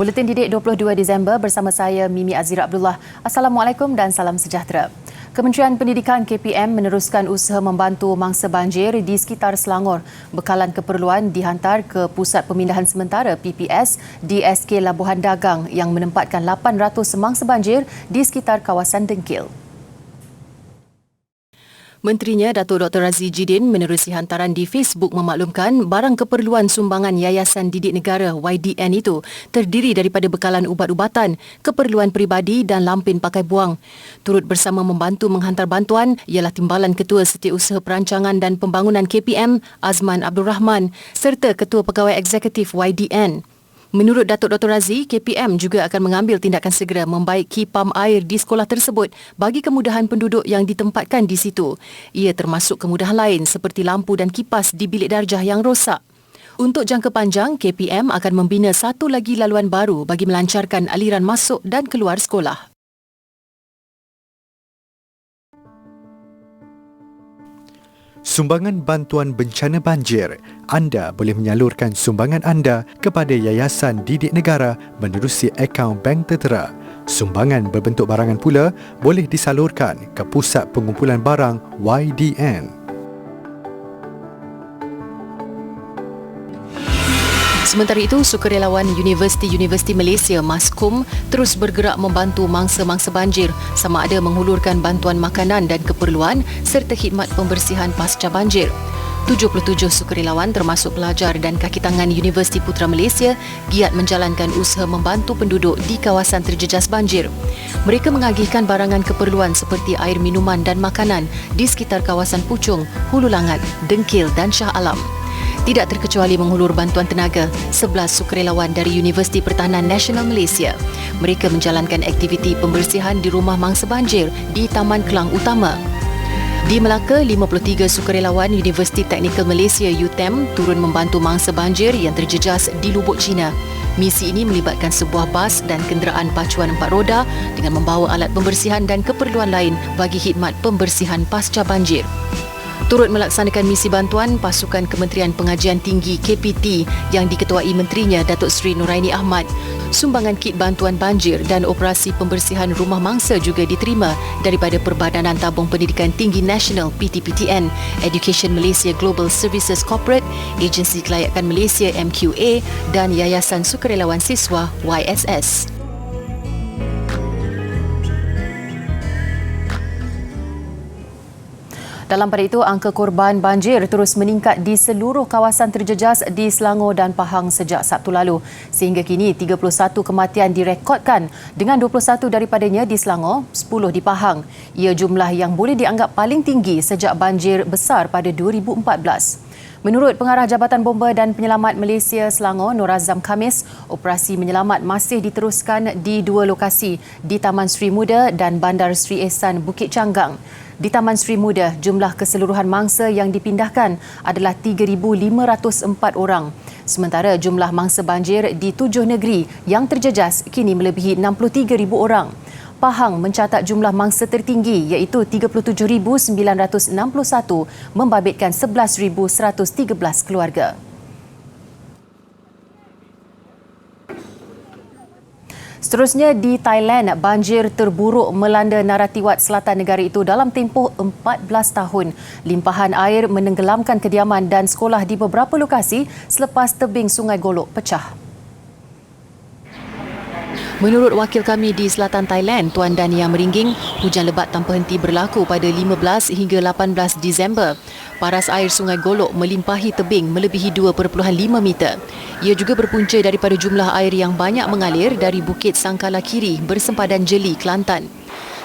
Buletin Didik 22 Disember bersama saya Mimi Azira Abdullah. Assalamualaikum dan salam sejahtera. Kementerian Pendidikan KPM meneruskan usaha membantu mangsa banjir di sekitar Selangor. Bekalan keperluan dihantar ke Pusat Pemindahan Sementara PPS di SK Labuhan Dagang yang menempatkan 800 mangsa banjir di sekitar kawasan Dengkil. Menterinya Datuk Dr. Razzie Jidin menerusi hantaran di Facebook memaklumkan barang keperluan sumbangan Yayasan Didik Negara YDN itu terdiri daripada bekalan ubat-ubatan, keperluan peribadi dan lampin pakai buang. Turut bersama membantu menghantar bantuan ialah Timbalan Ketua Setiausaha Perancangan dan Pembangunan KPM Azman Abdul Rahman serta Ketua Pegawai Eksekutif YDN. Menurut Datuk Dr. Razzie, KPM juga akan mengambil tindakan segera membaiki pam air di sekolah tersebut bagi kemudahan penduduk yang ditempatkan di situ. Ia termasuk kemudahan lain seperti lampu dan kipas di bilik darjah yang rosak. Untuk jangka panjang, KPM akan membina satu lagi laluan baru bagi melancarkan aliran masuk dan keluar sekolah. Sumbangan bantuan bencana banjir. Anda boleh menyalurkan sumbangan anda kepada Yayasan Didik Negara menerusi akaun bank tertera. Sumbangan berbentuk barangan pula boleh disalurkan ke Pusat Pengumpulan Barang YDN. Sementara itu, sukarelawan Universiti Malaysia MASKUM terus bergerak membantu mangsa-mangsa banjir sama ada menghulurkan bantuan makanan dan keperluan serta khidmat pembersihan pasca banjir. 77 sukarelawan termasuk pelajar dan kaki tangan Universiti Putra Malaysia giat menjalankan usaha membantu penduduk di kawasan terjejas banjir. Mereka mengagihkan barangan keperluan seperti air minuman dan makanan di sekitar kawasan Puchong, Hulu Langat, Dengkil dan Shah Alam. Tidak terkecuali menghulur bantuan tenaga, 11 sukarelawan dari Universiti Pertahanan Nasional Malaysia. Mereka menjalankan aktiviti pembersihan di rumah mangsa banjir di Taman Kelang Utama. Di Melaka, 53 sukarelawan Universiti Teknikal Malaysia UTM turun membantu mangsa banjir yang terjejas di Lubuk Cina. Misi ini melibatkan sebuah bas dan kenderaan pacuan 4 roda dengan membawa alat pembersihan dan keperluan lain bagi khidmat pembersihan pasca banjir. Turut melaksanakan misi bantuan pasukan Kementerian Pengajian Tinggi KPT yang diketuai menterinya Datuk Seri Nuraini Ahmad. Sumbangan kit bantuan banjir dan operasi pembersihan rumah mangsa juga diterima daripada Perbadanan Tabung Pendidikan Tinggi Nasional PTPTN, Education Malaysia Global Services Corporate, Agensi Kelayakan Malaysia MQA dan Yayasan Sukarelawan Siswa YSS. Dalam pada itu, angka korban banjir terus meningkat di seluruh kawasan terjejas di Selangor dan Pahang sejak Sabtu lalu. Sehingga kini, 31 kematian direkodkan dengan 21 daripadanya di Selangor, 10 di Pahang. Ia jumlah yang boleh dianggap paling tinggi sejak banjir besar pada 2014. Menurut Pengarah Jabatan Bomba dan Penyelamat Malaysia Selangor, Nur Azam Khamis, operasi menyelamat masih diteruskan di 2 lokasi, di Taman Sri Muda dan Bandar Sri Ehsan Bukit Canggang. Di Taman Sri Muda, jumlah keseluruhan mangsa yang dipindahkan adalah 3,504 orang. Sementara jumlah mangsa banjir di 7 negeri yang terjejas kini melebihi 63,000 orang. Pahang mencatat jumlah mangsa tertinggi iaitu 37,961 membabitkan 11,113 keluarga. Seterusnya di Thailand, banjir terburuk melanda Narathiwat selatan negara itu dalam tempoh 14 tahun. Limpahan air menenggelamkan kediaman dan sekolah di beberapa lokasi selepas tebing Sungai Golok pecah. Menurut wakil kami di selatan Thailand, Tuan Dania Meringging, hujan lebat tanpa henti berlaku pada 15 hingga 18 Disember. Paras air Sungai Golok melimpahi tebing melebihi 2.5 meter. Ia juga berpunca daripada jumlah air yang banyak mengalir dari Bukit Sangkala Kiri bersempadan Jeli, Kelantan.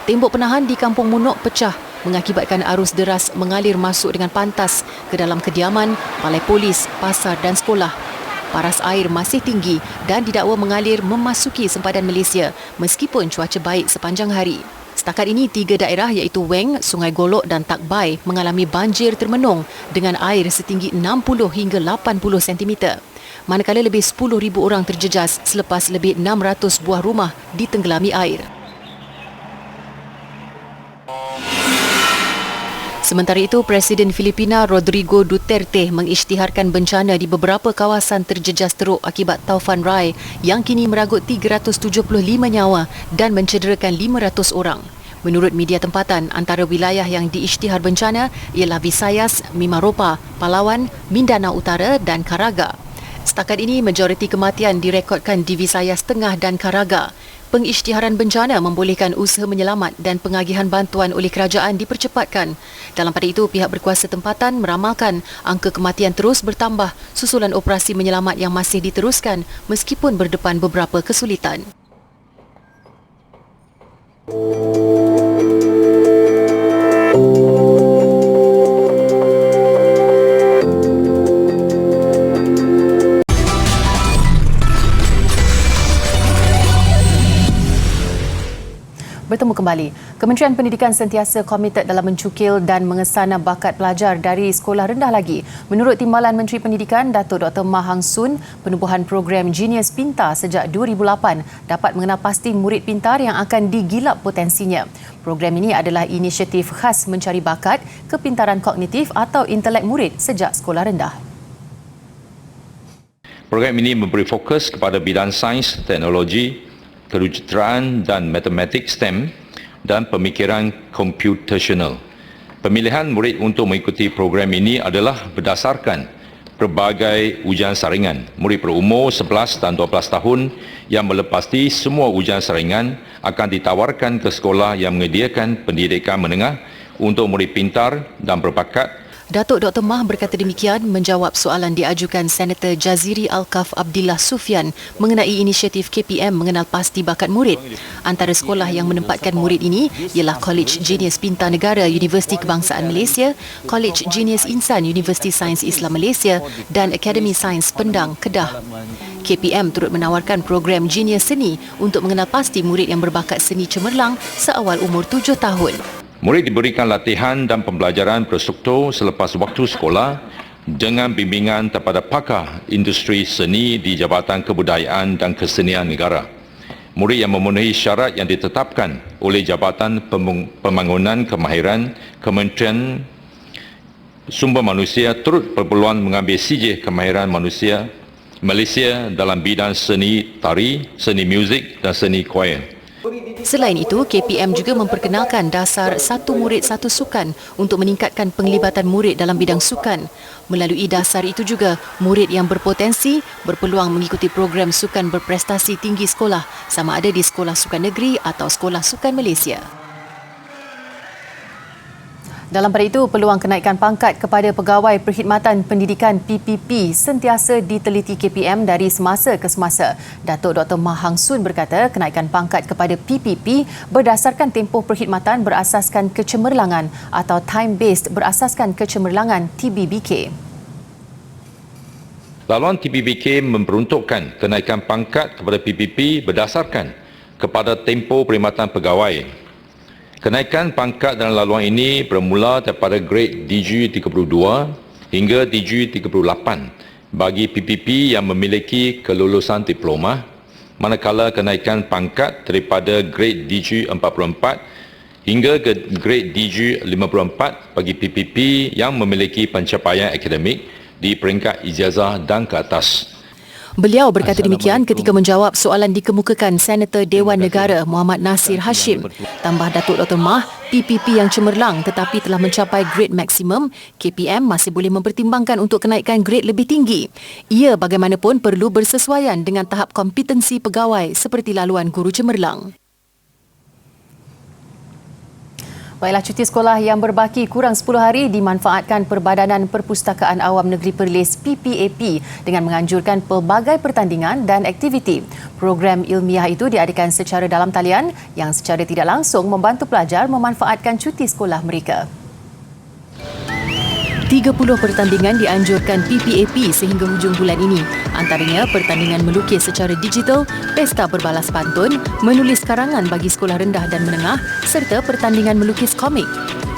Tembok penahan di Kampung Munok pecah mengakibatkan arus deras mengalir masuk dengan pantas ke dalam kediaman, balai polis, pasar dan sekolah. Paras air masih tinggi dan didakwa mengalir memasuki sempadan Malaysia meskipun cuaca baik sepanjang hari. Setakat ini, 3 daerah iaitu Weng, Sungai Golok dan Tak Bai mengalami banjir termenung dengan air setinggi 60 hingga 80 cm. Manakala lebih 10,000 orang terjejas selepas lebih 600 buah rumah ditenggelami air. Sementara itu, Presiden Filipina Rodrigo Duterte mengisytiharkan bencana di beberapa kawasan terjejas teruk akibat taufan Rai yang kini meragut 375 nyawa dan mencederakan 500 orang. Menurut media tempatan, antara wilayah yang diisytihar bencana ialah Visayas, Mimaropa, Palawan, Mindanao Utara dan Caraga. Setakat ini, majoriti kematian direkodkan di Visayas Tengah dan Caraga. Pengisytiharan bencana membolehkan usaha menyelamat dan pengagihan bantuan oleh kerajaan dipercepatkan. Dalam pada itu, pihak berkuasa tempatan meramalkan angka kematian terus bertambah susulan operasi menyelamat yang masih diteruskan meskipun berdepan beberapa kesulitan. Bertemu kembali. Kementerian Pendidikan sentiasa komited dalam mencukil dan mengesana bakat pelajar dari sekolah rendah lagi. Menurut Timbalan Menteri Pendidikan, Datuk Dr. Mah Hang Sun, penubuhan program Genius Pintar sejak 2008 dapat mengenal pasti murid pintar yang akan digilap potensinya. Program ini adalah inisiatif khas mencari bakat, kepintaran kognitif atau intelek murid sejak sekolah rendah. Program ini memberi fokus kepada bidang sains, teknologi, kejuruteraan dan matematik STEM dan pemikiran computational. Pemilihan murid untuk mengikuti program ini adalah berdasarkan pelbagai ujian saringan. Murid berumur 11 dan 12 tahun yang melepasi semua ujian saringan akan ditawarkan ke sekolah yang menyediakan pendidikan menengah untuk murid pintar dan berbakat. Datuk Dr. Mah berkata demikian menjawab soalan diajukan Senator Jaziri Alkaf Abdillah Sufyan mengenai inisiatif KPM mengenal pasti bakat murid. Antara sekolah yang menempatkan murid ini ialah College Genius Pintar Negara Universiti Kebangsaan Malaysia, College Genius Insan Universiti Sains Islam Malaysia dan Akademi Sains Pendang, Kedah. KPM turut menawarkan program Genius Seni untuk mengenal pasti murid yang berbakat seni cemerlang seawal umur 7 tahun. Murid diberikan latihan dan pembelajaran berstruktur selepas waktu sekolah dengan bimbingan kepada pakar industri seni di Jabatan Kebudayaan dan Kesenian Negara. Murid yang memenuhi syarat yang ditetapkan oleh Jabatan Pembangunan Kemahiran Kementerian Sumber Manusia turut berpeluang mengambil sijil kemahiran manusia Malaysia dalam bidang seni tari, seni muzik dan seni choir. Selain itu, KPM juga memperkenalkan dasar satu murid satu sukan untuk meningkatkan penglibatan murid dalam bidang sukan. Melalui dasar itu juga, murid yang berpotensi berpeluang mengikuti program sukan berprestasi tinggi sekolah sama ada di Sekolah Sukan Negeri atau Sekolah Sukan Malaysia. Dalam pada itu, peluang kenaikan pangkat kepada Pegawai Perkhidmatan Pendidikan PPP sentiasa diteliti KPM dari semasa ke semasa. Datuk Dr. Mah Hang Sun berkata kenaikan pangkat kepada PPP berdasarkan tempoh perkhidmatan berasaskan kecemerlangan atau time-based berasaskan kecemerlangan TBBK. Laluan TBBK memperuntukkan kenaikan pangkat kepada PPP berdasarkan kepada tempoh perkhidmatan pegawai. Kenaikan pangkat dalam laluan ini bermula daripada grade DG32 hingga DG38 bagi PPP yang memiliki kelulusan diploma, manakala kenaikan pangkat daripada grade DG44 hingga ke grade DG54 bagi PPP yang memiliki pencapaian akademik di peringkat ijazah dan ke atas. Beliau berkata demikian ketika menjawab soalan dikemukakan Senator Dewan Negara Muhammad Nasir Hashim. Tambah Datuk Dr. Mah, PPP yang cemerlang tetapi telah mencapai grade maksimum, KPM masih boleh mempertimbangkan untuk kenaikan grade lebih tinggi. Ia bagaimanapun perlu bersesuaian dengan tahap kompetensi pegawai seperti laluan guru cemerlang. Baiklah, cuti sekolah yang berbaki kurang 10 hari dimanfaatkan Perbadanan Perpustakaan Awam Negeri Perlis PPAP dengan menganjurkan pelbagai pertandingan dan aktiviti. Program ilmiah itu diadakan secara dalam talian yang secara tidak langsung membantu pelajar memanfaatkan cuti sekolah mereka. 30 pertandingan dianjurkan PPAP sehingga hujung bulan ini. Antaranya pertandingan melukis secara digital, pesta berbalas pantun, menulis karangan bagi sekolah rendah dan menengah serta pertandingan melukis komik.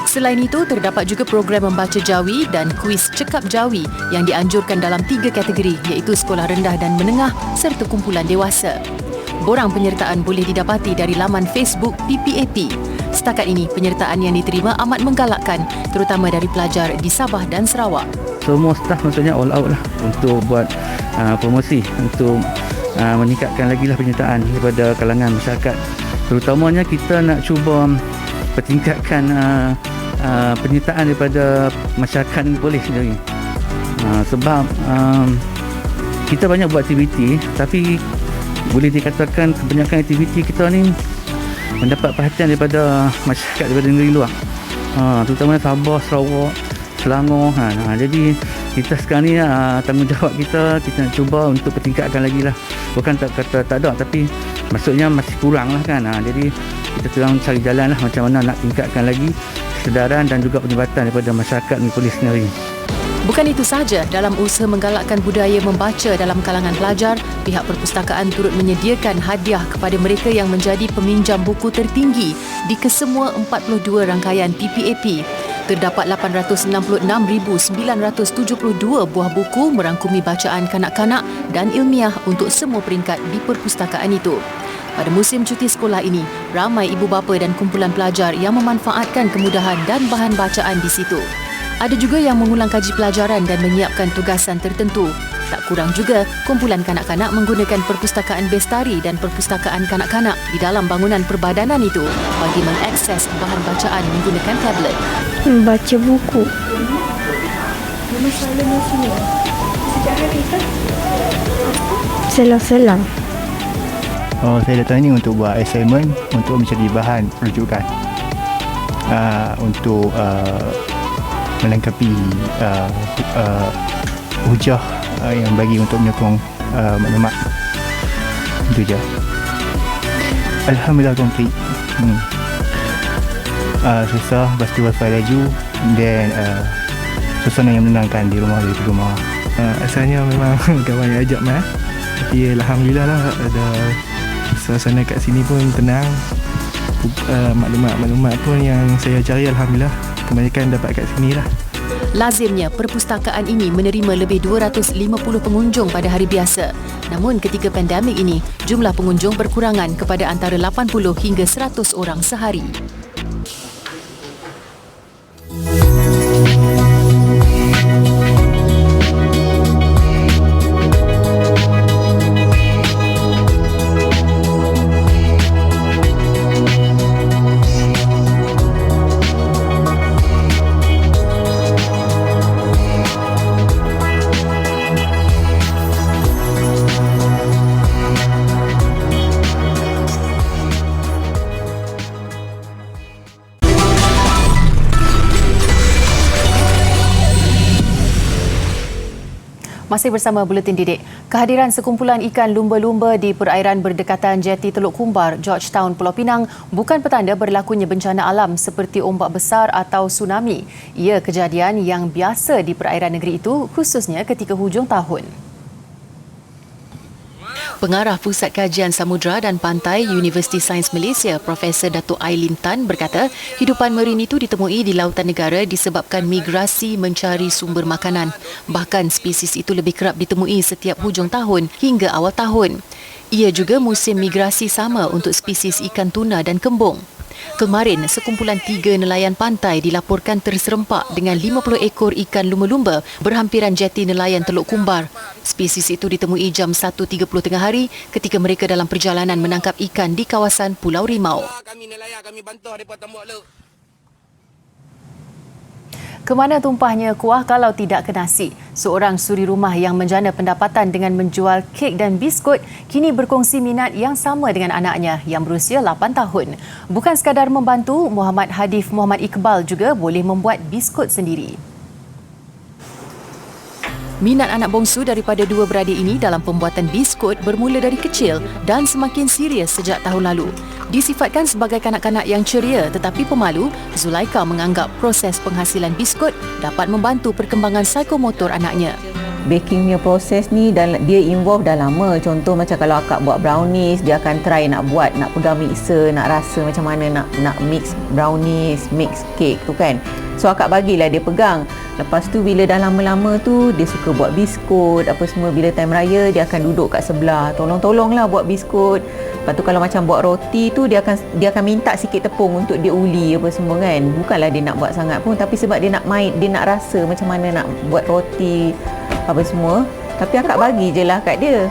Selain itu, terdapat juga program membaca jawi dan kuis cekap jawi yang dianjurkan dalam 3 kategori iaitu sekolah rendah dan menengah serta kumpulan dewasa. Borang penyertaan boleh didapati dari laman Facebook PPAP. Setakat ini, penyertaan yang diterima amat menggalakkan, terutama dari pelajar di Sabah dan Sarawak. Semua staf maksudnya all out lah untuk buat promosi, untuk meningkatkan lagi lah penyertaan daripada kalangan masyarakat. Terutamanya kita nak cuba pertingkatkan penyertaan daripada masyarakat polis sendiri. Sebab kita banyak buat aktiviti, tapi boleh dikatakan kebanyakan aktiviti kita ni mendapat perhatian daripada masyarakat daripada negeri luar, terutamanya Sabah, Sarawak, Selangor. Jadi kita sekarang ni tanggungjawab kita nak cuba untuk pertingkatkan lagi lah. Bukan tak kata tak ada, tapi maksudnya masih kurang lah kan. Jadi kita sedang cari jalan lah macam mana nak tingkatkan lagi kesedaran dan juga penglibatan daripada masyarakat dan polis sendiri. Bukan itu sahaja, dalam usaha menggalakkan budaya membaca dalam kalangan pelajar, pihak perpustakaan turut menyediakan hadiah kepada mereka yang menjadi peminjam buku tertinggi di kesemua 42 rangkaian PPAP. Terdapat 866,972 buah buku merangkumi bacaan kanak-kanak dan ilmiah untuk semua peringkat di perpustakaan itu. Pada musim cuti sekolah ini, ramai ibu bapa dan kumpulan pelajar yang memanfaatkan kemudahan dan bahan bacaan di situ. Ada juga yang mengulang kaji pelajaran dan menyiapkan tugasan tertentu. Tak kurang juga, kumpulan kanak-kanak menggunakan perpustakaan bestari dan perpustakaan kanak-kanak di dalam bangunan perbadanan itu bagi mengakses bahan bacaan menggunakan tablet. Baca buku. Memang selalu di sini? Sejak hari ke? Selang-selang. Saya datang ni untuk buat assignment, untuk mencari bahan rujukan untuk melengkapi hujah yang bagi untuk menyokong maklumat. Itu je. Alhamdulillah komplit. Susah, lepas tu wifi laju, dan suasana yang menenangkan di rumah, dari rumah. Asalnya memang kawan yang ajak tapi alhamdulillah lah, ada suasana kat sini pun tenang. Maklumat pun yang saya cari alhamdulillah kebanyakan dapat kat sini lah. Lazimnya, perpustakaan ini menerima lebih 250 pengunjung pada hari biasa. Namun ketika pandemik ini, jumlah pengunjung berkurangan kepada antara 80 hingga 100 orang sehari. Masih bersama Buletin Didik. Kehadiran sekumpulan ikan lumba-lumba di perairan berdekatan jeti Teluk Kumbar, Georgetown, Pulau Pinang bukan petanda berlakunya bencana alam seperti ombak besar atau tsunami. Ia kejadian yang biasa di perairan negeri itu, khususnya ketika hujung tahun. Pengarah Pusat Kajian Samudra dan Pantai Universiti Sains Malaysia, Profesor Datuk Ailin Tan berkata, hidupan marin itu ditemui di lautan negara disebabkan migrasi mencari sumber makanan. Bahkan spesies itu lebih kerap ditemui setiap hujung tahun hingga awal tahun. Ia juga musim migrasi sama untuk spesies ikan tuna dan kembung. Kemarin, sekumpulan 3 nelayan pantai dilaporkan terserempak dengan 50 ekor ikan lumba-lumba berhampiran jeti nelayan Teluk Kumbar. Spesies itu ditemui jam 1.30 tengah hari ketika mereka dalam perjalanan menangkap ikan di kawasan Pulau Rimau. Kami nelayan, kami bantuh daripada tembok laut. Kemana tumpahnya kuah kalau tidak ke nasi? Seorang suri rumah yang menjana pendapatan dengan menjual kek dan biskut kini berkongsi minat yang sama dengan anaknya yang berusia 8 tahun. Bukan sekadar membantu, Muhammad Hadif Muhammad Iqbal juga boleh membuat biskut sendiri. Minat anak bongsu daripada dua beradik ini dalam pembuatan biskut bermula dari kecil dan semakin serius sejak tahun lalu. Disifatkan sebagai kanak-kanak yang ceria tetapi pemalu, Zulaika menganggap proses penghasilan biskut dapat membantu perkembangan psikomotor anaknya. baking punya proses ni dan dia involve dah lama. Contoh macam kalau akak buat brownies, dia akan try nak pegang mixer, nak rasa macam mana nak mix brownies, mix cake tu kan. So akak bagilah dia pegang. Lepas tu bila dah lama-lama tu dia suka buat biskut apa semua, bila time raya dia akan duduk kat sebelah, tolong-tolonglah buat biskut. Lepas tu kalau macam buat roti tu dia akan minta sikit tepung untuk dia uli apa semua kan. Bukanlah dia nak buat sangat pun, tapi sebab dia nak dia nak rasa macam mana nak buat roti apa semua. Tapi akak bagi je lah kat dia.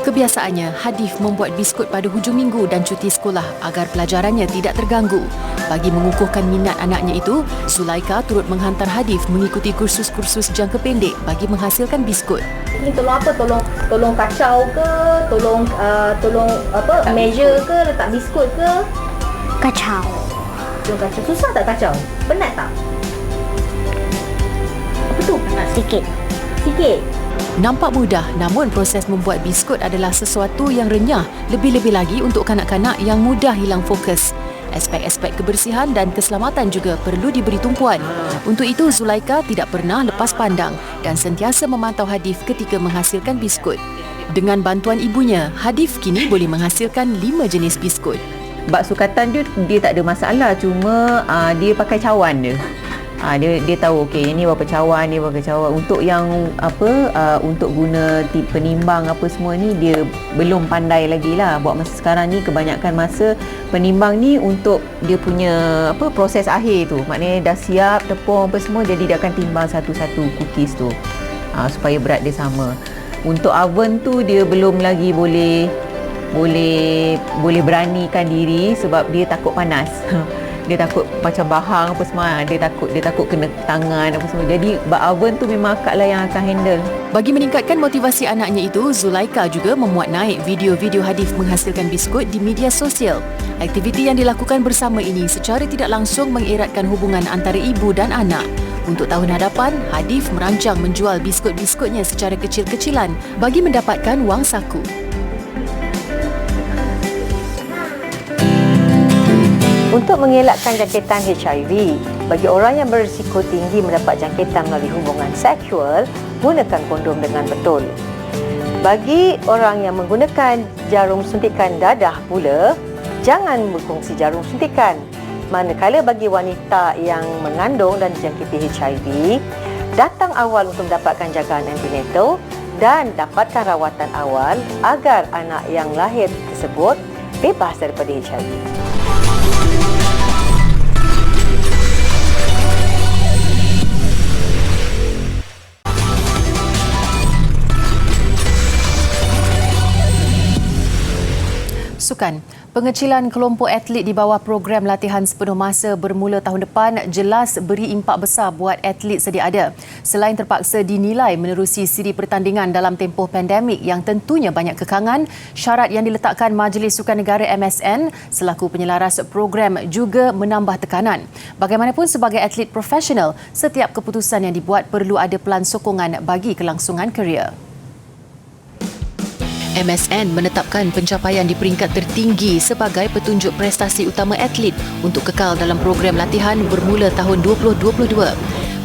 Kebiasaannya, Hadif membuat biskut pada hujung minggu dan cuti sekolah agar pelajarannya tidak terganggu. Bagi mengukuhkan minat anaknya itu, Zulaika turut menghantar Hadif mengikuti kursus-kursus jangka pendek bagi menghasilkan biskut. Ini tolong apa? Tolong kacau ke? Tolong apa? Measure ke? Letak biskut ke? Kacau. Tolong kacau. Susah tak kacau? Penat tak? Apa tu? Penat sikit. Sikit. Nampak mudah, namun proses membuat biskut adalah sesuatu yang renyah, lebih-lebih lagi untuk kanak-kanak yang mudah hilang fokus. Aspek-aspek kebersihan dan keselamatan juga perlu diberi tumpuan. Untuk itu, Zulaika tidak pernah lepas pandang dan sentiasa memantau Hadif ketika menghasilkan biskut. Dengan bantuan ibunya, Hadif kini boleh menghasilkan 5 jenis biskut. Bak sukatan dia tak ada masalah, cuma dia pakai cawan dia. Dia tahu okey ini berapa cawan, dia berapa cawan. Untuk yang untuk guna penimbang apa semua ni dia belum pandai lagi lah. Buat masa sekarang ni kebanyakan masa penimbang ni untuk dia punya proses akhir tu. Maknanya dah siap tepung apa semua, jadi dia akan timbang satu-satu cookies tu supaya berat dia sama. Untuk oven tu dia belum lagi boleh beranikan diri sebab dia takut panas. Dia takut macam bahang apa semua, dia takut kena tangan apa semua. Jadi oven tu memang akak lah yang akan handle. Bagi meningkatkan motivasi anaknya itu, Zulaika juga memuat naik video-video Hadif menghasilkan biskut di media sosial. Aktiviti yang dilakukan bersama ini secara tidak langsung mengeratkan hubungan antara ibu dan anak. Untuk tahun hadapan, Hadif merancang menjual biskut-biskutnya secara kecil-kecilan bagi mendapatkan wang saku. Untuk mengelakkan jangkitan HIV, bagi orang yang berisiko tinggi mendapat jangkitan melalui hubungan seksual, gunakan kondom dengan betul. Bagi orang yang menggunakan jarum suntikan dadah pula, jangan berkongsi jarum suntikan. Manakala bagi wanita yang mengandung dan dijangkiti HIV, datang awal untuk mendapatkan jagaan antenatal dan dapatkan rawatan awal agar anak yang lahir tersebut bebas daripada HIV. Sukan. Pengecilan kelompok atlet di bawah program latihan sepenuh masa bermula tahun depan jelas beri impak besar buat atlet sedia ada. Selain terpaksa dinilai menerusi siri pertandingan dalam tempoh pandemik yang tentunya banyak kekangan, syarat yang diletakkan Majlis Sukan Negara MSN selaku penyelaras program juga menambah tekanan. Bagaimanapun sebagai atlet profesional, setiap keputusan yang dibuat perlu ada pelan sokongan bagi kelangsungan kerjaya. MSN menetapkan pencapaian di peringkat tertinggi sebagai petunjuk prestasi utama atlet untuk kekal dalam program latihan bermula tahun 2022.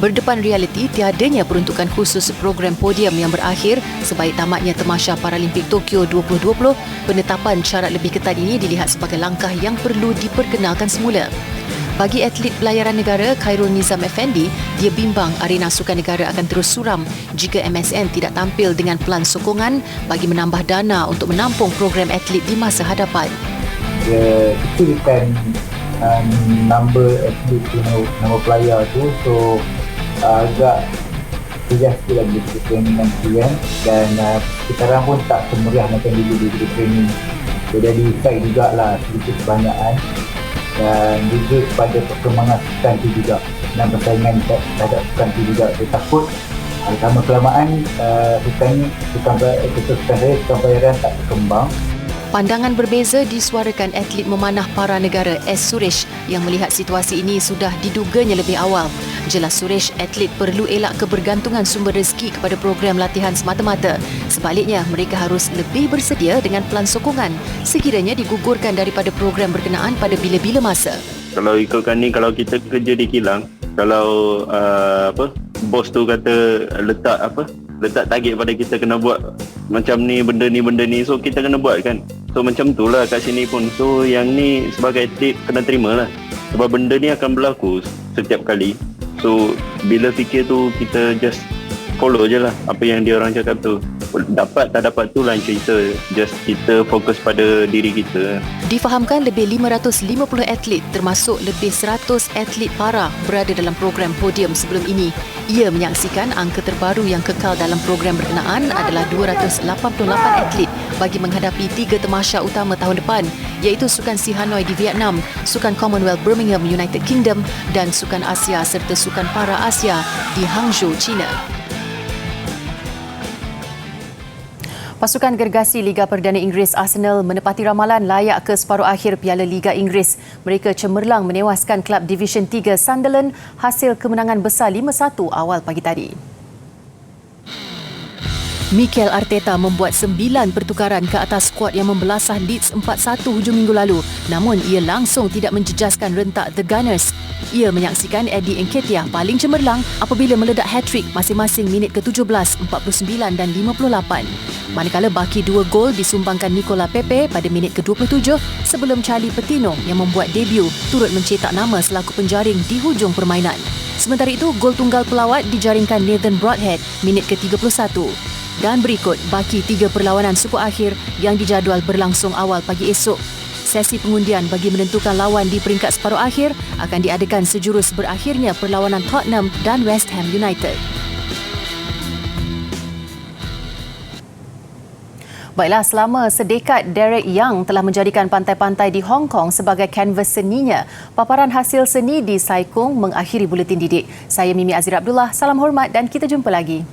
Berdepan realiti tiadanya peruntukan khusus program podium yang berakhir sebaik tamatnya Tamasya Paralimpik Tokyo 2020, penetapan syarat lebih ketat ini dilihat sebagai langkah yang perlu diperkenalkan semula. Bagi atlet pelayaran negara Khairul Nizam Effendi, dia bimbang arena sukan negara akan terus suram jika MSN tidak tampil dengan pelan sokongan bagi menambah dana untuk menampung program atlet di masa hadapan. Dia kecilkan number atlet, number player tu, so agak sejak sikit lagi training nanti kan, dan sekarang pun tak semeriah macam dulu dia training. So jadi effect jugalah sedikit kebanyakan. Dan juga kepada perkembangan sukan itu juga dan persaingan terhadap sukan itu juga. Saya takut lama kelamaan sukan bayaran tak berkembang. Pandangan berbeza disuarakan atlet memanah para negara S. Suresh yang melihat situasi ini sudah diduganya lebih awal. Jelas Suresh, atlet perlu elak kebergantungan sumber rezeki kepada program latihan semata-mata. Sebaliknya, mereka harus lebih bersedia dengan pelan sokongan sekiranya digugurkan daripada program berkenaan pada bila-bila masa. Kalau ikutkan ni, kalau kita kerja di kilang, kalau bos tu kata letak letak target pada kita kena buat macam ni, benda ni, so kita kena buat kan. So macam tu lah kat sini pun. So yang ni sebagai atlet kena terima lah, sebab benda ni akan berlaku setiap kali. So bila fikir tu, kita just follow je lah apa yang dia orang cakap tu. Dapat tak dapat tu lain cerita, just kita fokus pada diri kita. Difahamkan lebih 550 atlet termasuk lebih 100 atlet para berada dalam program podium sebelum ini. Ia menyaksikan angka terbaru yang kekal dalam program berkenaan adalah 288 atlet bagi menghadapi 3 tamasya utama tahun depan, iaitu Sukan Si Hanoi di Vietnam, Sukan Commonwealth Birmingham, United Kingdom dan Sukan Asia serta Sukan Para Asia di Hangzhou, China. Pasukan gergasi Liga Perdana Inggeris Arsenal menepati ramalan layak ke separuh akhir Piala Liga Inggeris. Mereka cemerlang menewaskan klub Division 3 Sunderland hasil kemenangan besar 5-1 awal pagi tadi. Mikel Arteta membuat 9 pertukaran ke atas skuad yang membelasah Leeds 4-1 hujung minggu lalu. Namun ia langsung tidak menjejaskan rentak The Gunners. Ia menyaksikan Eddie Nketiah paling cemerlang apabila meledak hat-trick masing-masing minit ke-17, 49 dan 58. Manakala baki 2 gol disumbangkan Nicola Pepe pada minit ke-27 sebelum Charlie Patino yang membuat debut turut mencetak nama selaku penjaring di hujung permainan. Sementara itu, gol tunggal pelawat dijaringkan Nathan Broadhead minit ke-31. Dan berikut baki 3 perlawanan suku akhir yang dijadual berlangsung awal pagi esok. Sesi pengundian bagi menentukan lawan di peringkat separuh akhir akan diadakan sejurus berakhirnya perlawanan Tottenham dan West Ham United. Baiklah, selama sedekad Derek Young telah menjadikan pantai-pantai di Hong Kong sebagai kanvas seninya. Paparan hasil seni di Sai Kung mengakhiri buletin didik. Saya Mimi Azira Abdullah, salam hormat dan kita jumpa lagi.